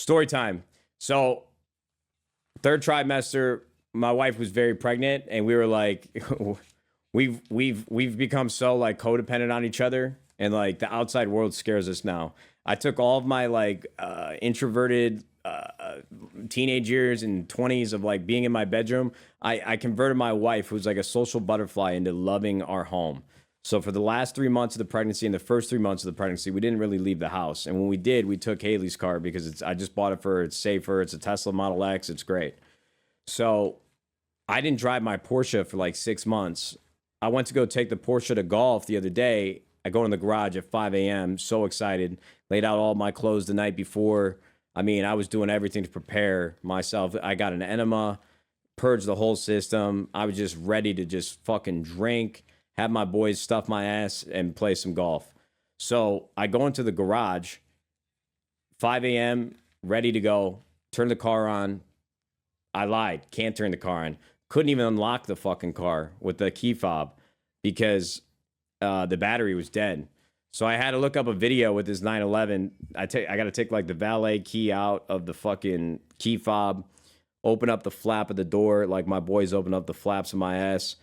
Story time. So, third trimester, my wife was very pregnant, and we were like, we've become so like codependent on each other, and like the outside world scares us now. I took all of my like introverted teenage years and 20s of like being in my bedroom. I converted my wife, who's like a social butterfly, into loving our home. So for the last 3 months of the pregnancy and the first 3 months of the pregnancy, we didn't really leave the house. And when we did, we took Haley's car because I just bought it for her. It's safer. It's a Tesla Model X. It's great. So I didn't drive my Porsche for like 6 months. I went to go take the Porsche to golf the other day. I go in the garage at 5 a.m. So excited. Laid out all my clothes the night before. I mean, I was doing everything to prepare myself. I got an enema, purged the whole system. I was just ready to just fucking drink, have my boys stuff my ass, and play some golf. So I go into the garage, 5 a.m., ready to go, turn the car on. I lied, can't turn the car on. Couldn't even unlock the fucking car with the key fob because the battery was dead. So I had to look up a video with this 911. I got to take like the valet key out of the fucking key fob, open up the flap of the door like my boys open up the flaps of my ass.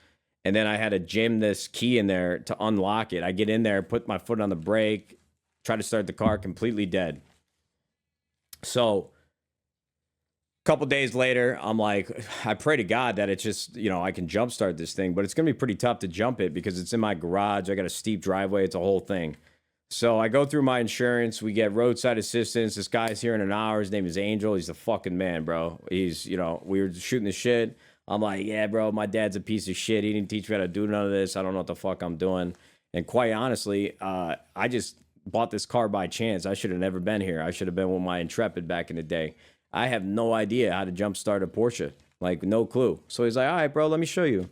And then I had to jam this key in there to unlock it. I get in there, put my foot on the brake, try to start the car, completely dead. So a couple days later, I'm like, I pray to God that it's just, I can jumpstart this thing, but it's going to be pretty tough to jump it because it's in my garage. I got a steep driveway. It's a whole thing. So I go through my insurance. We get roadside assistance. This guy's here in an hour. His name is Angel. He's the fucking man, bro. He's, we were shooting the shit. I'm like, yeah, bro, my dad's a piece of shit. He didn't teach me how to do none of this. I don't know what the fuck I'm doing. And quite honestly, I just bought this car by chance. I should have never been here. I should have been with my Intrepid back in the day. I have no idea how to jumpstart a Porsche. Like, no clue. So he's like, all right, bro, let me show you.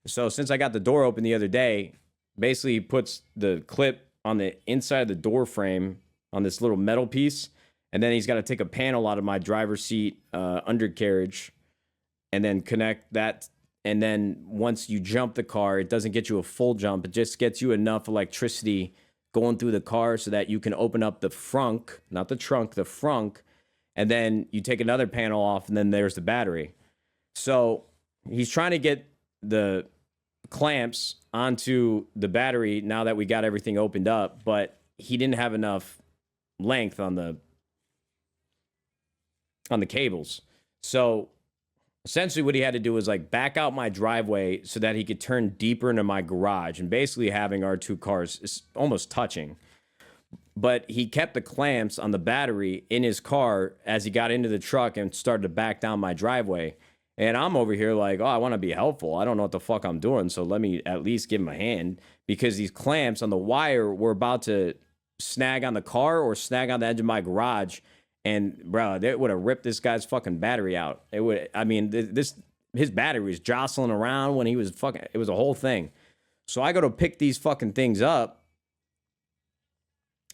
So since I got the door open the other day, basically he puts the clip on the inside of the door frame on this little metal piece. And then he's got to take a panel out of my driver's seat undercarriage and then connect that. And then once you jump the car, it doesn't get you a full jump. It just gets you enough electricity going through the car so that you can open up the frunk, not the trunk, the frunk. And then you take another panel off, and then there's the battery. So he's trying to get the clamps onto the battery now that we got everything opened up, but he didn't have enough length on the cables. So essentially what he had to do was like back out my driveway so that he could turn deeper into my garage, and basically having our two cars almost touching. But he kept the clamps on the battery in his car as he got into the truck and started to back down my driveway. And I'm over here like, oh, I want to be helpful. I don't know what the fuck I'm doing, so let me at least give him a hand, because these clamps on the wire were about to snag on the car or snag on the edge of my garage. And bro, they would have ripped this guy's fucking battery out. It would. I mean, his battery was jostling around when he was fucking. It was a whole thing. So I go to pick these fucking things up.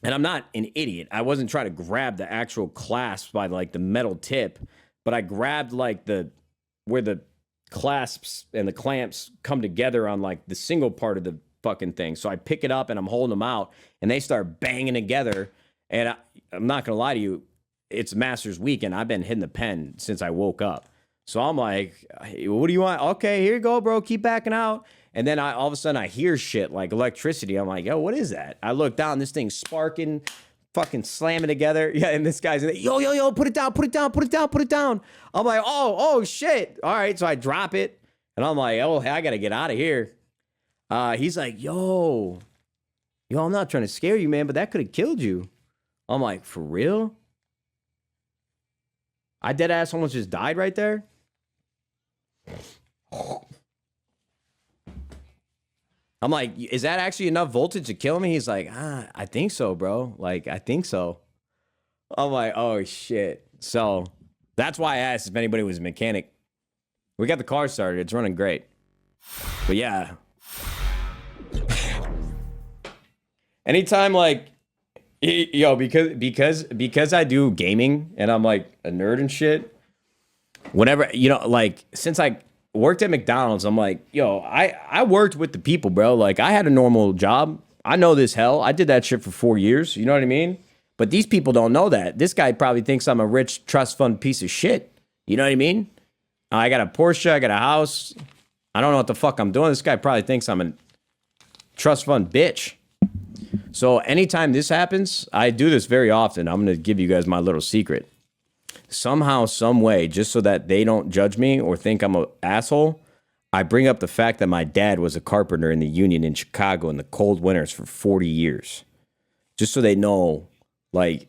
And I'm not an idiot. I wasn't trying to grab the actual clasp by like the metal tip, but I grabbed like where the clasps and the clamps come together on like the single part of the fucking thing. So I pick it up and I'm holding them out, and they start banging together. And I'm not gonna lie to you, it's Masters weekend. I've been hitting the pen since I woke up. So I'm like, hey, what do you want? Okay, here you go, bro. Keep backing out. And then all of a sudden I hear shit like electricity. I'm like, yo, what is that? I look down, this thing's sparking, fucking slamming together. Yeah, and this guy's like, yo, put it down, put it down, put it down, put it down. I'm like, oh, shit. All right, so I drop it. And I'm like, oh, I got to get out of here. He's like, yo, I'm not trying to scare you, man, but that could have killed you. I'm like, for real? I dead ass almost just died right there. I'm like, is that actually enough voltage to kill me? He's like, I think so, bro. Like, I think so. I'm like, oh, shit. So that's why I asked if anybody was a mechanic. We got the car started. It's running great. But yeah. Anytime, like, yo, because I do gaming and I'm like a nerd and shit, whenever, like, since I worked at McDonald's, I'm like, yo, I worked with the people, bro. Like, I had a normal job. I know this hell. I did that shit for 4 years. You know what I mean? But these people don't know that. This guy probably thinks I'm a rich trust fund piece of shit. You know what I mean? I got a Porsche, I got a house. I don't know what the fuck I'm doing. This guy probably thinks I'm a trust fund bitch. So anytime this happens, I do this very often. I'm going to give you guys my little secret. Somehow, some way, just so that they don't judge me or think I'm an asshole, I bring up the fact that my dad was a carpenter in the union in Chicago in the cold winters for 40 years. Just so they know, like,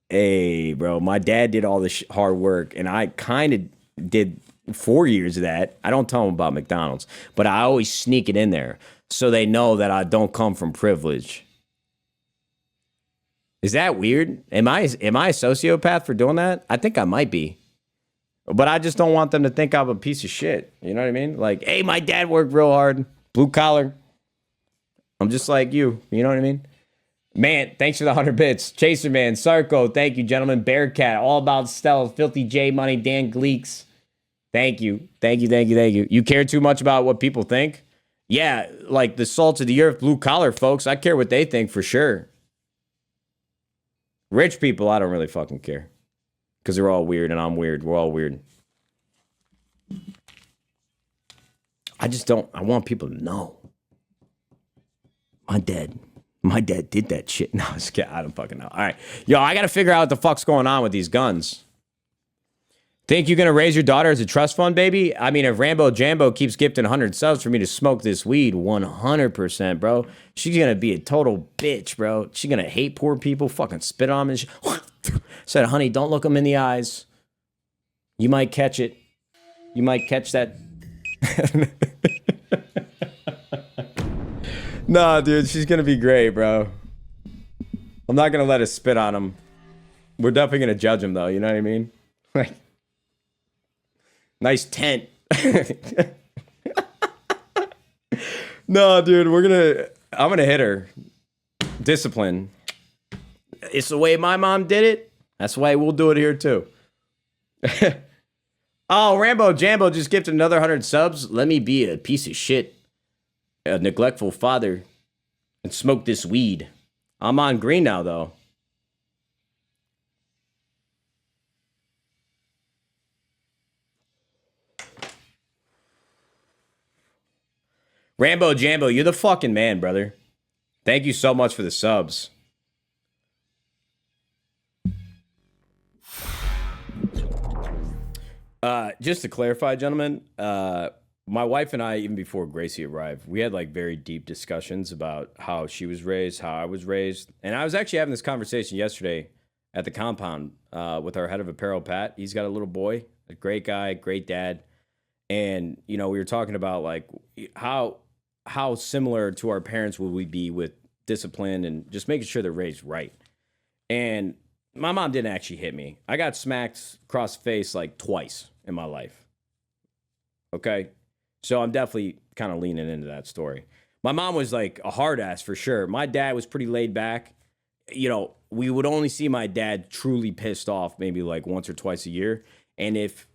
hey, bro, my dad did all this hard work, and I kind of did 4 years of that. I don't tell them about McDonald's, but I always sneak it in there so they know that I don't come from privilege. Is that weird? Am I a sociopath for doing that? I think I might be. But I just don't want them to think I'm a piece of shit. You know what I mean? Like, hey, my dad worked real hard. Blue collar. I'm just like you. You know what I mean? Man, thanks for the 100 bits. Chaser Man, Sarko, thank you, gentlemen. Bearcat, All About Stealth, Filthy J Money, Dan Gleeks. Thank you. Thank you, thank you, thank you. You care too much about what people think? Yeah, like the salt of the earth, blue collar folks. I care what they think for sure. Rich people, I don't really fucking care. Because they're all weird and I'm weird. We're all weird. I just don't, I want people to know. My dad did that shit. No, I don't fucking know. All right. Yo, I got to figure out what the fuck's going on with these guns. Think you're going to raise your daughter as a trust fund baby? I mean, if Rambo Jambo keeps gifting 100 subs for me to smoke this weed, 100%, bro. She's going to be a total bitch, bro. She's going to hate poor people, fucking spit on them and shit. Said, honey, don't look them in the eyes. You might catch it. You might catch that. Nah, dude, she's going to be great, bro. I'm not going to let us spit on him. We're definitely going to judge him, though. You know what I mean? Like, nice tent. No, dude, I'm going to hit her. Discipline. It's the way my mom did it. That's the way we'll do it here, too. Oh, Rambo Jambo just gifted another 100 subs. Let me be a piece of shit. A neglectful father. And smoke this weed. I'm on green now, though. Rambo Jambo, you're the fucking man, brother. Thank you so much for the subs. Just to clarify, gentlemen, my wife and I, even before Gracie arrived, we had like very deep discussions about how she was raised, how I was raised. And I was actually having this conversation yesterday at the compound with our head of apparel, Pat. He's got a little boy, a great guy, great dad. And, you know, we were talking about like how similar to our parents would we be with discipline and just making sure they're raised right. And my mom didn't actually hit me. I got smacked across the face like twice in my life. Okay? So I'm definitely kind of leaning into that story. My mom was like a hard ass for sure. My dad was pretty laid back. You know, we would only see my dad truly pissed off maybe like once or twice a year. And if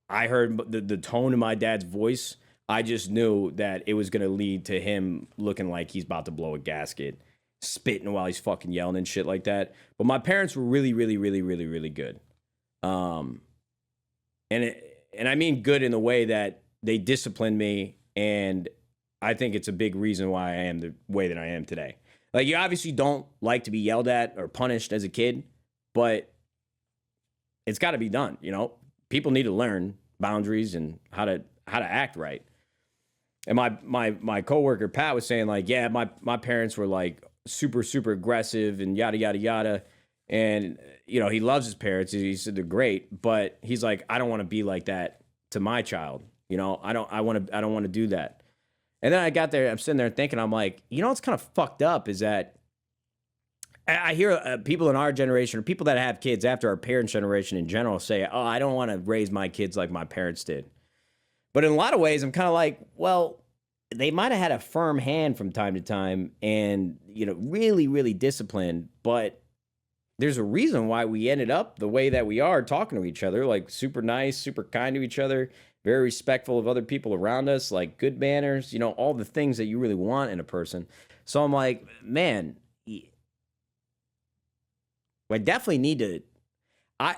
I heard the tone of my dad's voice, I just knew that it was going to lead to him looking like he's about to blow a gasket, spitting while he's fucking yelling and shit like that. But my parents were really, really, really, really, really good. And I mean good in the way that they disciplined me, and I think it's a big reason why I am the way that I am today. Like, you obviously don't like to be yelled at or punished as a kid, but it's got to be done, you know? People need to learn boundaries and how to act right. And my coworker Pat was saying like, yeah, my parents were like super, super aggressive and yada, yada, yada. And, you know, he loves his parents. He said they're great, but he's like, I don't want to be like that to my child. You know, I don't want to do that. And then I got there, I'm sitting there thinking, I'm like, you know, what's kind of fucked up is that I hear people in our generation or people that have kids after our parents' generation in general say, oh, I don't want to raise my kids like my parents did. But in a lot of ways, I'm kind of like, well, they might have had a firm hand from time to time and, you know, really, really disciplined, but there's a reason why we ended up the way that we are, talking to each other, like super nice, super kind to each other, very respectful of other people around us, like good manners, you know, all the things that you really want in a person. So I'm like, man, I definitely need to. I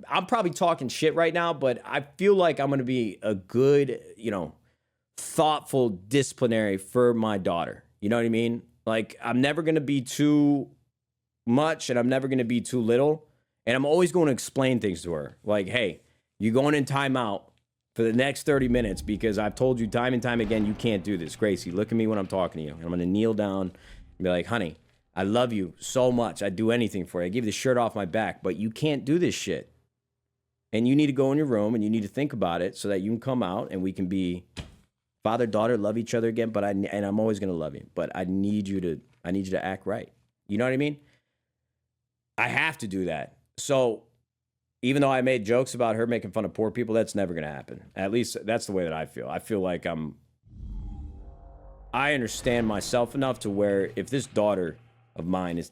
I'm probably talking shit right now, but I feel like I'm gonna be a good, thoughtful disciplinary for my daughter. You know what I mean? Like I'm never gonna be too much, and I'm never gonna be too little, and I'm always going to explain things to her. Like, hey, you're going in timeout for the next 30 minutes because I've told you time and time again you can't do this. Gracie, look at me when I'm talking to you. And I'm gonna kneel down and be like, honey, I love you so much. I'd do anything for you. I give you the shirt off my back, but you can't do this shit. And you need to go in your room and you need to think about it so that you can come out and we can be father, daughter, love each other again. But I'm always gonna love you. But I need you to act right. You know what I mean? I have to do that. So even though I made jokes about her making fun of poor people, that's never gonna happen. At least that's the way that I feel. I feel like I understand myself enough to where if this daughter of mine is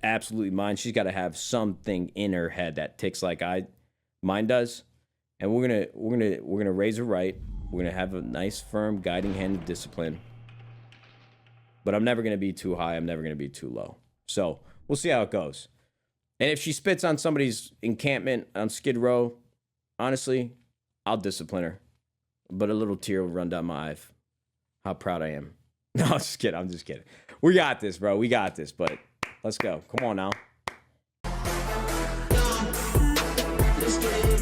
absolutely mine, she's got to have something in her head that ticks like mine does, and we're gonna raise her right. We're gonna have a nice, firm, guiding hand of discipline. But I'm never gonna be too high. I'm never gonna be too low. So we'll see how it goes. And if she spits on somebody's encampment on Skid Row, honestly, I'll discipline her. But a little tear will run down my eye. How proud I am. No, I'm just kidding. I'm just kidding. We got this, bro. We got this. But let's go. Come on now. Let's get it.